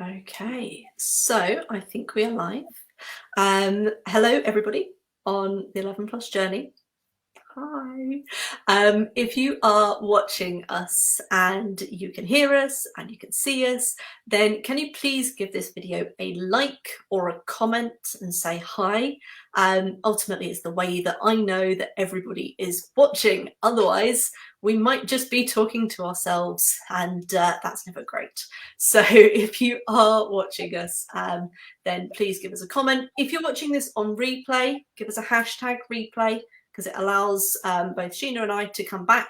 Okay, so I think we are live. Hello, everybody on the 11 Plus journey. Hi. If you are watching us and you can hear us and you can see us, then can you please give this video a like or a comment and say hi? Ultimately, it's the way that I know that everybody is watching. Otherwise, we might just be talking to ourselves, and that's never great. So if you are watching us, then please give us a comment. If you're watching this on replay, give us a hashtag replay, because it allows both Sheena and I to come back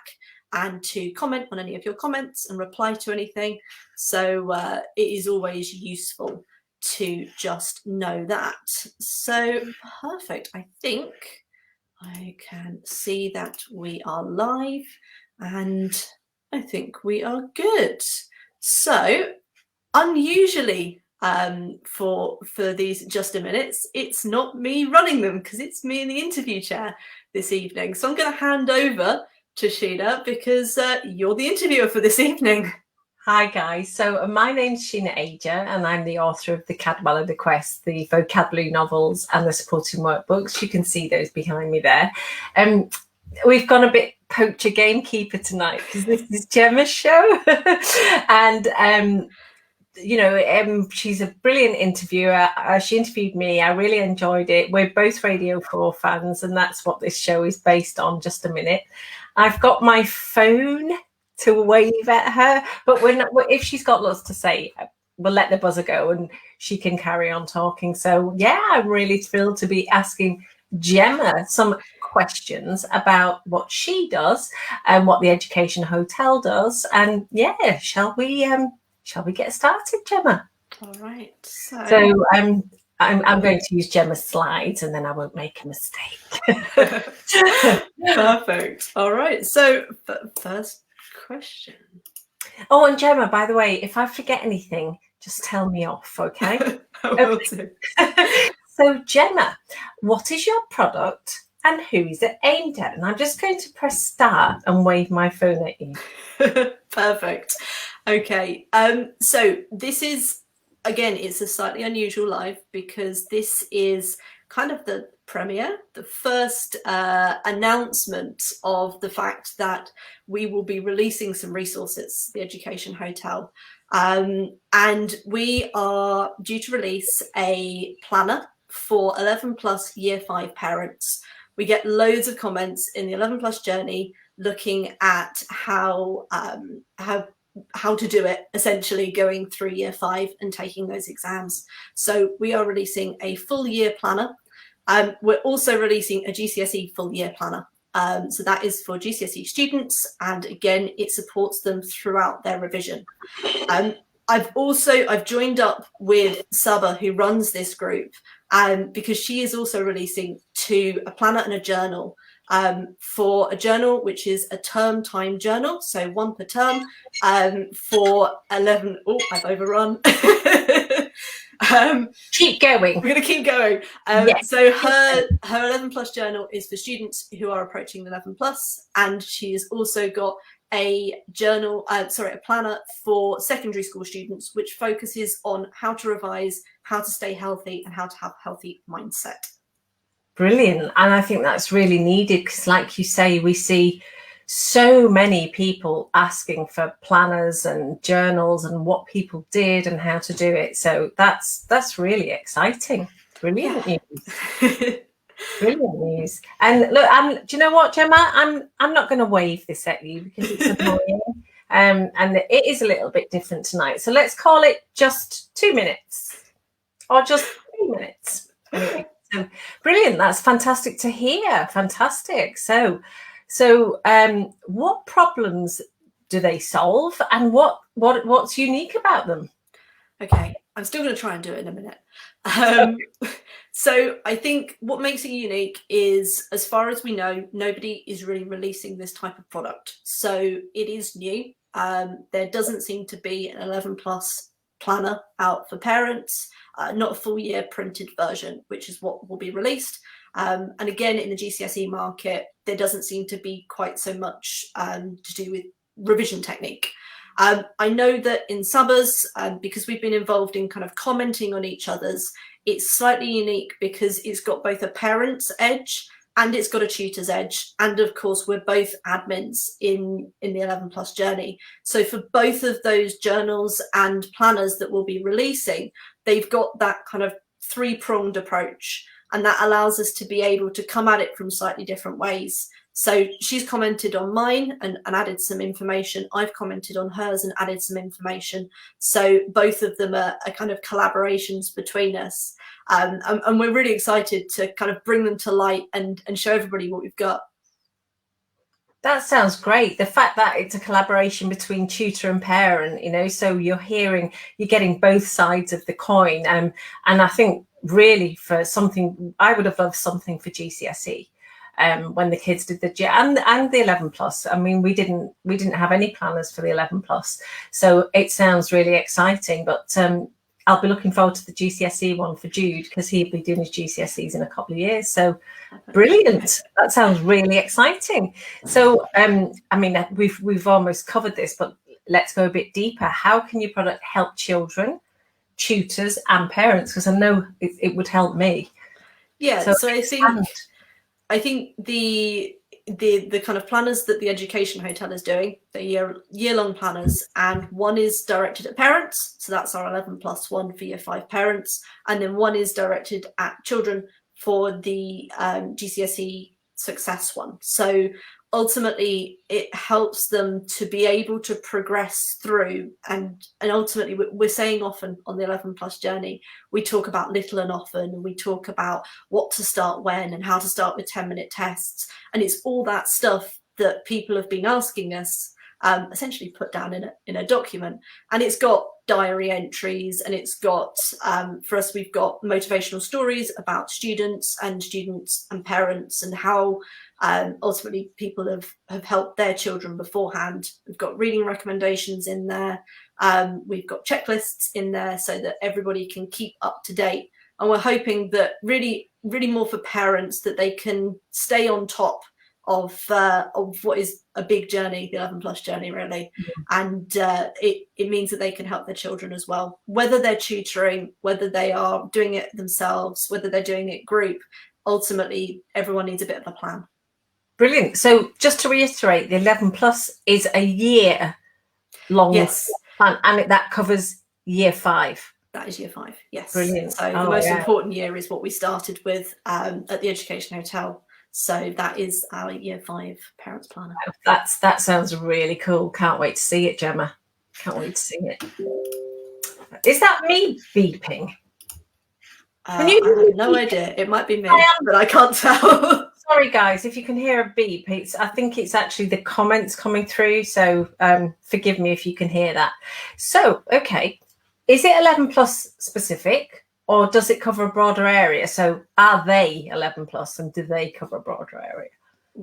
and to comment on any of your comments and reply to anything. So it is always useful to just know that. So perfect. I think I can see that we are live and I think we are good. So unusually, for these just a minutes, it's not me running them because it's me in the interview chair this evening. So I'm going to hand over to Sheena because you're the interviewer for this evening. Hi guys, so my name's Sheena Ager and I'm the author of the Cadwaladr Quest, the vocabulary novels and the supporting workbooks. You can see those behind me there. We've gone a bit poacher gamekeeper tonight because this is Jemma's show. And you know, she's a brilliant interviewer. She interviewed me. I really enjoyed it. We're both Radio 4 fans, and that's what this show is based on. Just a minute. I've got my phone to wave at her, but we're not, if she's got lots to say, we'll let the buzzer go and she can carry on talking. So yeah, I'm really thrilled to be asking Jemma some questions about what she does and what the Education Hotel does. And yeah, shall we get started, Jemma? All right. So I'm going to use Jemma's slides and then I won't make a mistake. Perfect. All right. So first question. Oh, and Jemma, by the way, if I forget anything, just tell me off, okay? I will do. So Jemma, what is your product and who is it aimed at? And I'm just going to press start and wave my phone at you. Perfect. Okay. So this is, again, it's a slightly unusual live because this is kind of the premiere, the first announcement of the fact that we will be releasing some resources, the Education Hotel. And we are due to release a planner for 11 plus year 5 parents. We get loads of comments in the 11 plus journey looking at how to do it, essentially going through year 5 and taking those exams. So we are releasing a full year planner. We're also releasing a GCSE full year planner. So that is for GCSE students, and again, it supports them throughout their revision. I've joined up with Saba, who runs this group, because she is also releasing a planner and a journal. For a journal, which is a term time journal, so 1 per term, for 11. Oh, I've overrun. Keep going. We're going to keep going. Yes. So her 11 plus journal is for students who are approaching 11 plus, and she's also got a journal, a planner for secondary school students, which focuses on how to revise, how to stay healthy, and how to have a healthy mindset. Brilliant. And I think that's really needed because, like you say, we see so many people asking for planners and journals and what people did and how to do it. So that's really exciting. Brilliant news. Brilliant news. And look, do you know what, Jemma? I'm not going to wave this at you because it's annoying. And it is a little bit different tonight. So let's call it just 2 minutes or just 3 minutes. Anyway. So brilliant. That's fantastic to hear. Fantastic. So what problems do they solve and what's unique about them? Okay, I'm still going to try and do it in a minute. So I think what makes it unique is, as far as we know, nobody is really releasing this type of product. So it is new. There doesn't seem to be an 11 plus planner out for parents, not a full year printed version, which is what will be released. And again, in the GCSE market, there doesn't seem to be quite so much to do with revision technique. I know that in Sabba's, because we've been involved in kind of commenting on each other's, it's slightly unique because it's got both a parent's edge and it's got a tutor's edge. And of course, we're both admins in the 11 plus journey. So for both of those journals and planners that we'll be releasing, they've got that kind of three-pronged approach. And that allows us to be able to come at it from slightly different ways. So she's commented on mine and added some information. I've commented on hers and added some information. So both of them are kind of collaborations between us. And we're really excited to kind of bring them to light and show everybody what we've got. That sounds great. The fact that it's a collaboration between tutor and parent, you know, so you're getting both sides of the coin. And I think really for something, I would have loved something for GCSE. When the kids did and the 11 plus. I mean, we didn't have any planners for the 11 plus, so it sounds really exciting. But I'll be looking forward to the GCSE one for Jude because he'll be doing his GCSEs in a couple of years. So brilliant! That sounds really exciting. So I mean, we've almost covered this, but let's go a bit deeper. How can your product help children, tutors, and parents? Because I know it would help me. Yeah. So I think the kind of planners that the Education Hotel is doing, the year-long planners, and one is directed at parents, so that's our 11 plus one for year 5 parents, and then one is directed at children for the GCSE success one. So ultimately it helps them to be able to progress through, and ultimately we're saying often on the 11 plus journey, we talk about little and often, and we talk about what to start when and how to start with 10-minute tests, and it's all that stuff that people have been asking us essentially put down in a document. And it's got diary entries, and it's got for us, we've got motivational stories about students and parents and how ultimately people have helped their children beforehand. We've got reading recommendations in there. We've got checklists in there so that everybody can keep up to date. And we're hoping that really more for parents, that they can stay on top of what is a big journey, the 11 plus journey, really. And it means that they can help their children as well, whether they're tutoring, whether they are doing it themselves, whether they're doing it group. Ultimately, everyone needs a bit of a plan. Brilliant. So just to reiterate, the 11 plus is a year long plan, and that covers year 5. That is year 5, yes. Brilliant. So the most important year is what we started with at the Education Hotel. So that is our year 5 parents planner. That sounds really cool. Can't wait to see it, Jemma. Can't wait to see it. Is that me beeping? I have no idea. It might be me, but I can't tell. Sorry, guys, if you can hear a beep, I think it's actually the comments coming through. So forgive me if you can hear that. So, okay. Is it 11 plus specific, or does it cover a broader area? So are they 11 plus, and do they cover a broader area?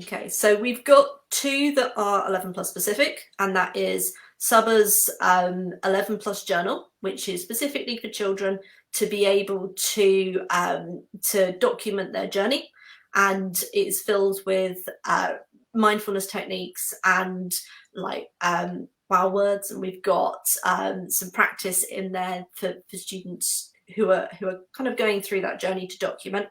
Okay, so we've got 2 that are 11 plus specific, and that is Sabba's 11 plus journal, which is specifically for children to be able to document their journey, and it's filled with mindfulness techniques and like wow words, and we've got some practice in there for students who are kind of going through that journey to document.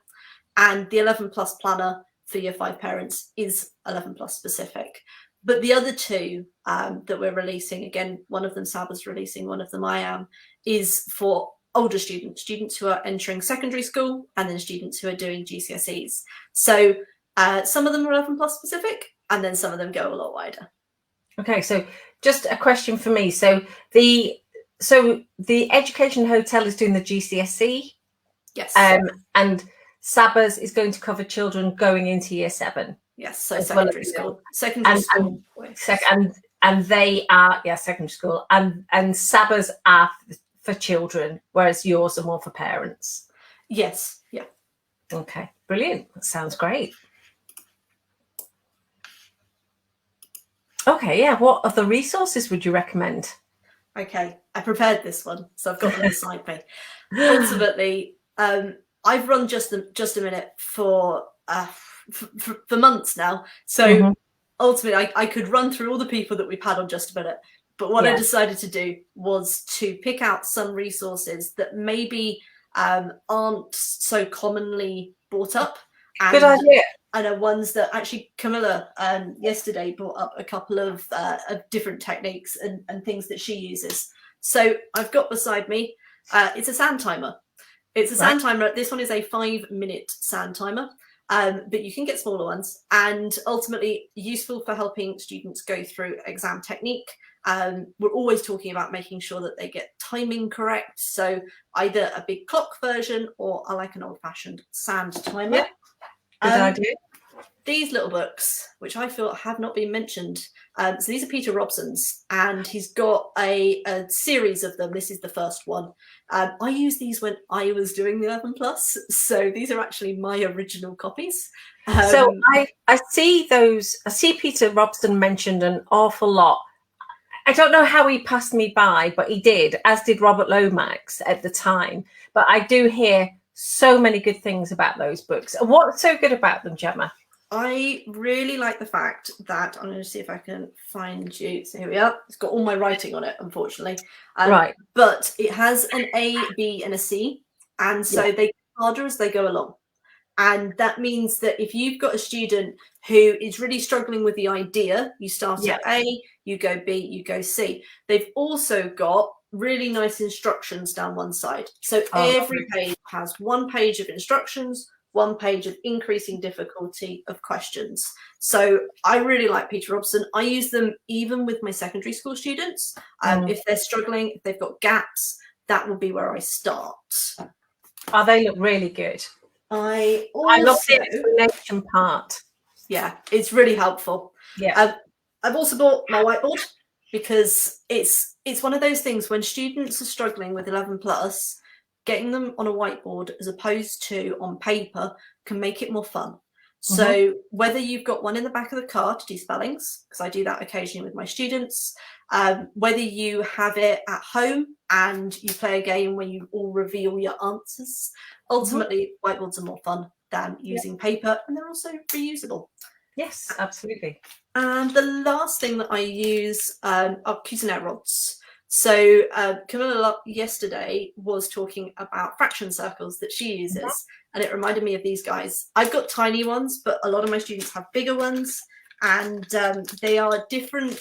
And the 11 plus planner for year 5 parents is 11 plus specific. But the other 2 that we're releasing, again, one of them Sabba's releasing, one of them I am, is for older students who are entering secondary school, and then students who are doing GCSEs. So some of them are 11 plus specific, and then some of them go a lot wider. Okay, so just a question for me. So the Education Hotel is doing the GCSE. Yes. And Sabba's is going to cover children going into year 7. Yes, so secondary school. Secondary school. And they are, secondary school. And Sabba's are for children, whereas yours are more for parents. Yes, yeah. Okay, brilliant. That sounds great. Okay, yeah. What other resources would you recommend? Okay, I prepared this one, so I've got them beside me. Ultimately, I've run just a minute for months now. So ultimately, I could run through all the people that we've had on Just a Minute, But what I Yeah. decided to do was to pick out some resources that maybe aren't so commonly brought up, Good idea. and are ones that actually Camilla yesterday brought up a couple of different techniques and things that she uses. So I've got beside me, it's a sand timer. It's a sand timer. This one is a 5-minute sand timer, but you can get smaller ones, and ultimately useful for helping students go through exam technique. We're always talking about making sure that they get timing correct. So either a big clock version, or I like an old-fashioned sand timer. Yeah. Good idea. These little books, which I feel have not been mentioned. So these are Peter Robson's, and he's got a series of them. This is the first one. I used these when I was doing the 11 plus, so these are actually my original copies. So I see those. I see Peter Robson mentioned an awful lot. I don't know how he passed me by, but he did, as did Robert Lomax at the time. But I do hear so many good things about those books. And what's so good about them, Jemma? I really like the fact that, I'm going to see if I can find you. So here we are. It's got all my writing on it, unfortunately. Right. But it has an A, B, and a C. And so they get harder as they go along. And that means that if you've got a student who is really struggling with the idea, you start at A, you go B, you go C. They've also got really nice instructions down one side. So every page has one page of instructions, one page of increasing difficulty of questions. So I really like Peter Robson. I use them even with my secondary school students. If they're struggling, if they've got gaps, that will be where I start. Oh, they look really good. I love the explanation part. Yeah, it's really helpful. Yeah. I've also bought my whiteboard, because it's one of those things when students are struggling with 11 plus, getting them on a whiteboard as opposed to on paper can make it more fun. So whether you've got one in the back of the car to do spellings, because I do that occasionally with my students, whether you have it at home and you play a game where you all reveal your answers, ultimately whiteboards are more fun than using paper, and they're also reusable. Yes, absolutely. And the last thing that I use are Cuisinart rods. So Camilla yesterday was talking about fraction circles that she uses, and it reminded me of these guys. I've got tiny ones, but a lot of my students have bigger ones, and they are different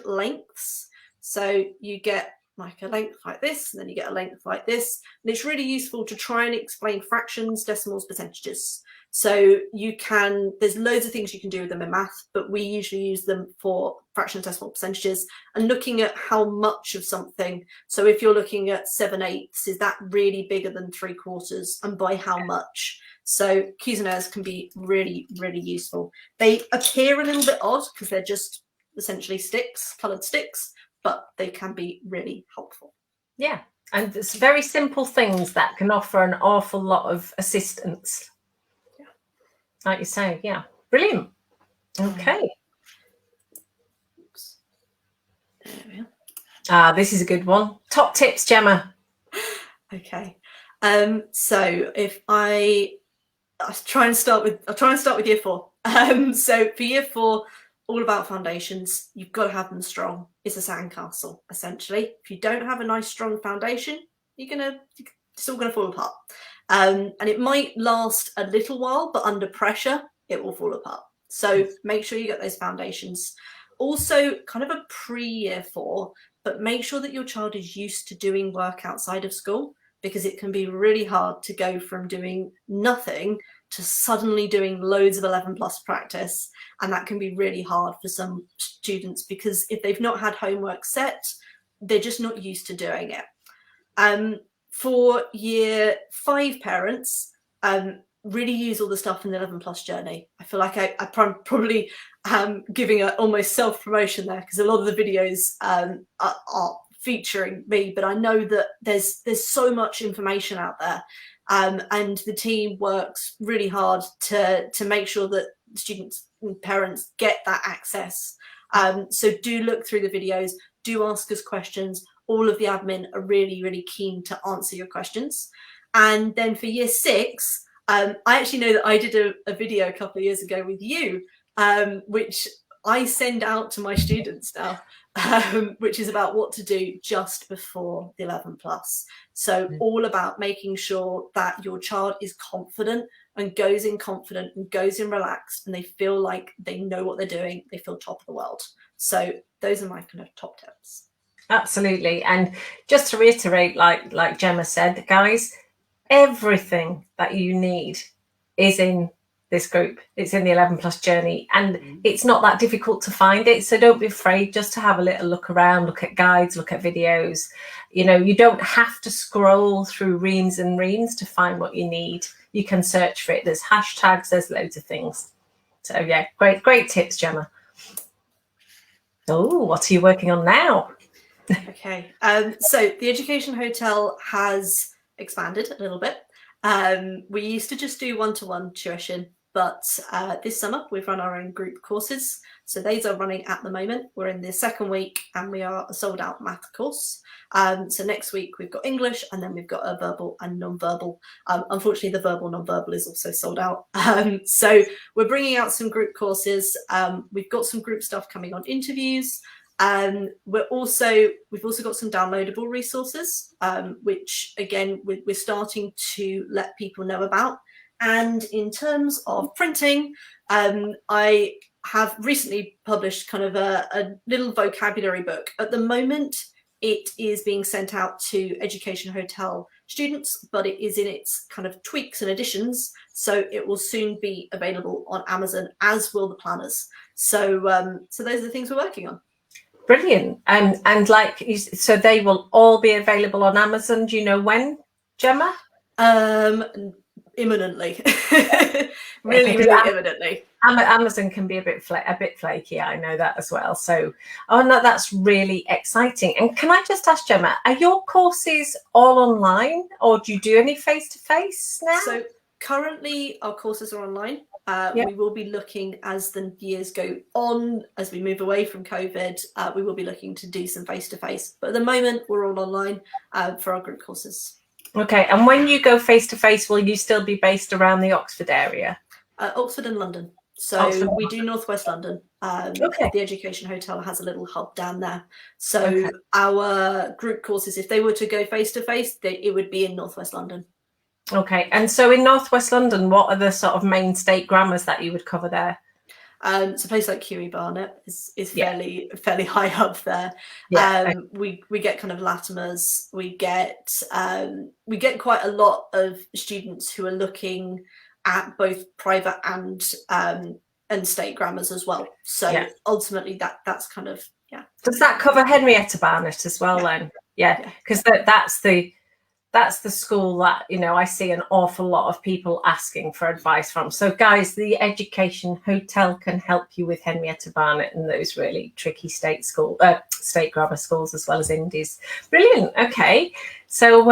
lengths. So you get like a length like this, and then you get a length like this, and it's really useful to try and explain fractions, decimals, percentages. So you can, there's loads of things you can do with them in math, but we usually use them for fractions, decimal, percentages, and looking at how much of something. So if you're looking at 7/8, is that really bigger than 3/4, and by how much? So Cuisinarts can be really, really useful. They appear a little bit odd because they're just essentially sticks, coloured sticks, but they can be really helpful. Yeah, and it's very simple things that can offer an awful lot of assistance. Like you say, yeah, brilliant. Okay. There we are. This is a good one. Top tips, Jemma. Okay. So if I'll try and start with year 4. So for year 4, all about foundations. You've got to have them strong. It's a sandcastle, essentially. If you don't have a nice strong foundation, it's all gonna fall apart. And it might last a little while, but under pressure, it will fall apart. So make sure you get those foundations. Also, kind of a pre-year 4, but make sure that your child is used to doing work outside of school, because it can be really hard to go from doing nothing to suddenly doing loads of 11 plus practice. And that can be really hard for some students, because if they've not had homework set, they're just not used to doing it. For year 5 parents, really use all the stuff in the 11 plus journey. I feel like I'm probably giving a almost self-promotion there, because a lot of the videos are featuring me, but I know that there's so much information out there, and the team works really hard to make sure that students and parents get that access. So do look through the videos, do ask us questions. All of the admin are really, really keen to answer your questions. And then for year 6, I actually know that I did a video a couple of years ago with you, which I send out to my students now, which is about what to do just before the 11 plus. So all about making sure that your child is confident and goes in confident and goes in relaxed, and they feel like they know what they're doing. They feel top of the world. So those are my kind of top tips. Absolutely. And just to reiterate, like Jemma said, guys, everything that you need is in this group. It's in the 11 plus journey, and it's not that difficult to find it. So don't be afraid just to have a little look around, look at guides, look at videos. You know, you don't have to scroll through reams and reams to find what you need. You can search for it. There's hashtags, there's loads of things. So yeah, great tips, Jemma. Oh, what are you working on now? Okay, so the Education Hotel has expanded a little bit. We used to just do one-to-one tuition, but this summer we've run our own group courses. So these are running at the moment. We're in the second week and we are a sold out math course. So next week we've got English, and then we've got a verbal and non-verbal. Unfortunately, the verbal non-verbal is also sold out. So we're bringing out some group courses. We've got some group stuff coming on interviews. We've also got some downloadable resources, which again we're starting to let people know about. And in terms of printing, I have recently published kind of a little vocabulary book. At the moment, it is being sent out to Education Hotel students, but it is in its kind of tweaks and additions. So it will soon be available on Amazon, as will the planners. So those are the things we're working on. Brilliant. And like, so they will all be available on Amazon. Do you know when, Jemma? Imminently. really imminently. Amazon can be a bit flaky. I know that as well. So, no, that's really exciting. And can I just ask, Jemma, are your courses all online, or do you do any face-to-face now? So currently our courses are online. We will be looking, as the years go on, as we move away from COVID, we will be looking to do some face-to-face. But at the moment, we're all online for our group courses. Okay, and when you go face-to-face, will you still be based around the Oxford area? Oxford and London. So we do Northwest London. The Education Hotel has a little hub down there. So our group courses, if they were to go face-to-face, it would be in Northwest London. Okay, and so in Northwest London, what are the sort of main state grammars that you would cover there? So a place like QE Barnet is fairly high up there. We get kind of Latimers. We get quite a lot of students who are looking at both private and state grammars as well. So ultimately, that's kind of Does that cover Henrietta Barnet as well then? Yeah, because that's the school that, you know, I see an awful lot of people asking for advice from. So guys, the Education Hotel can help you with Henrietta Barnet and those really tricky state grammar schools, as well as Indies. Brilliant. Okay, so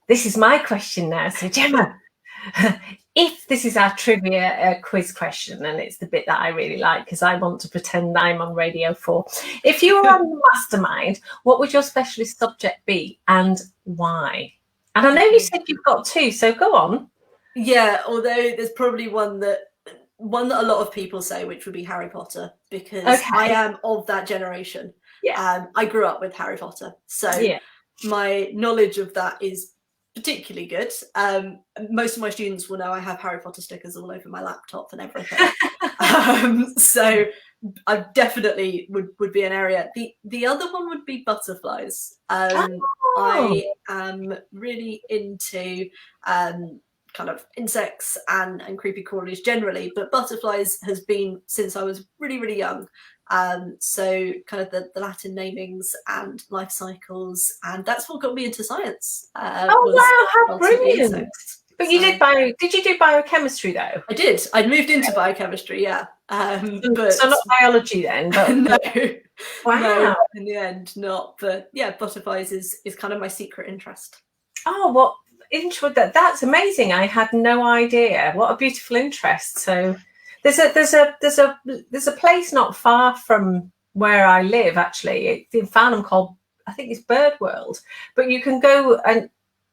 this is my question now. So Jemma, if this is our trivia quiz question, and it's the bit that I really like because I want to pretend I'm on Radio 4. If you were on Mastermind, what would your specialist subject be and why? And I know you said you've got two, so go on. Yeah, although there's probably one that a lot of people say, which would be Harry Potter, because I am of that generation. I grew up with Harry Potter, so my knowledge of that is particularly good. Most of my students will know I have Harry Potter stickers all over my laptop and everything. So I definitely would be an area. The other one would be butterflies. I am really into kind of insects and creepy crawlies generally, but butterflies has been since I was really, really young. So kind of the Latin namings and life cycles, and that's what got me into science. Wow, how brilliant! Insects. But you did you do biochemistry though? I did. I'd moved into biochemistry, but so not biology then. But no, wow. No, in the end, not. But yeah, butterflies is kind of my secret interest. Oh, what that's amazing! I had no idea. What a beautiful interest. So. There's a place not far from where I live, actually, in Farnham, called, I think it's Bird World. But you can go and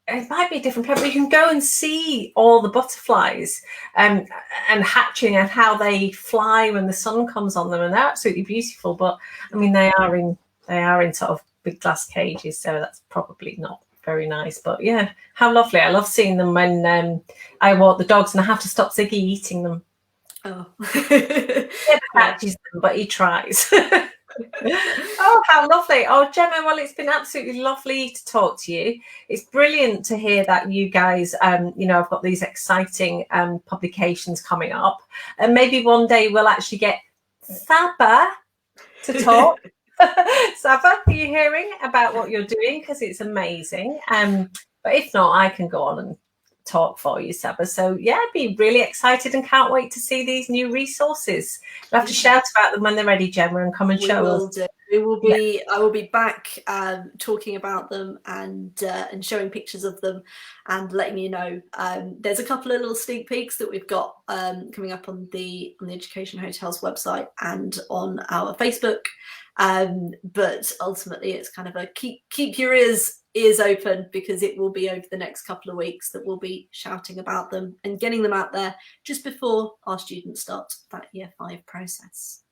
it might be a different place, but you can go and see all the butterflies and hatching and how they fly when the sun comes on them, and they're absolutely beautiful. But I mean, they are in sort of big glass cages, so that's probably not very nice. But yeah, how lovely! I love seeing them when I walk the dogs, and I have to stop Ziggy eating them. Oh, He never catches them, but he tries. Oh, how lovely. Oh, Jemma, well, it's been absolutely lovely to talk to you. It's brilliant to hear that you guys, I've got these exciting publications coming up. And maybe one day we'll actually get Saba to talk. Saba, are you hearing about what you're doing? Because it's amazing. But if not, I can go on and talk for you, Saba. So yeah, I'd be really excited and can't wait to see these new resources. You'll have to shout about them when they're ready, Jemma, and come and show us. I will be back talking about them and showing pictures of them and letting you know. There's a couple of little sneak peeks that we've got coming up on the Education Hotels website and on our Facebook. But ultimately, it's kind of a keep your ears open, because it will be over the next couple of weeks that we'll be shouting about them and getting them out there just before our students start that Year 5 process.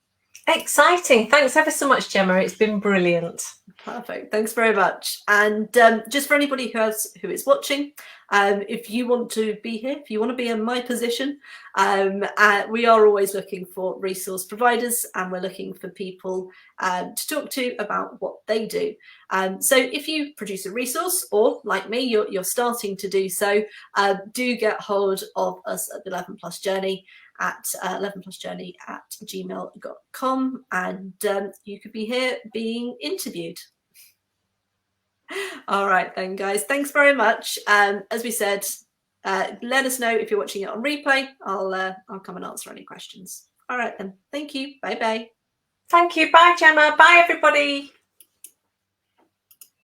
Exciting. Thanks ever so much, Jemma. It's been brilliant. Perfect. Thanks very much. And just for anybody who is watching, if you want to be here, if you want to be in my position, we are always looking for resource providers, and we're looking for people to talk to about what they do. So if you produce a resource, or like me, you're starting to do so, do get hold of us at the 11 Plus Journey at 11plusjourney@gmail.com, and you could be here being interviewed. All right then, guys, thanks very much. As we said, let us know if you're watching it on replay. I'll come and answer any questions. All right then, thank you. Bye bye. Thank you. Bye, Jemma. Bye, everybody.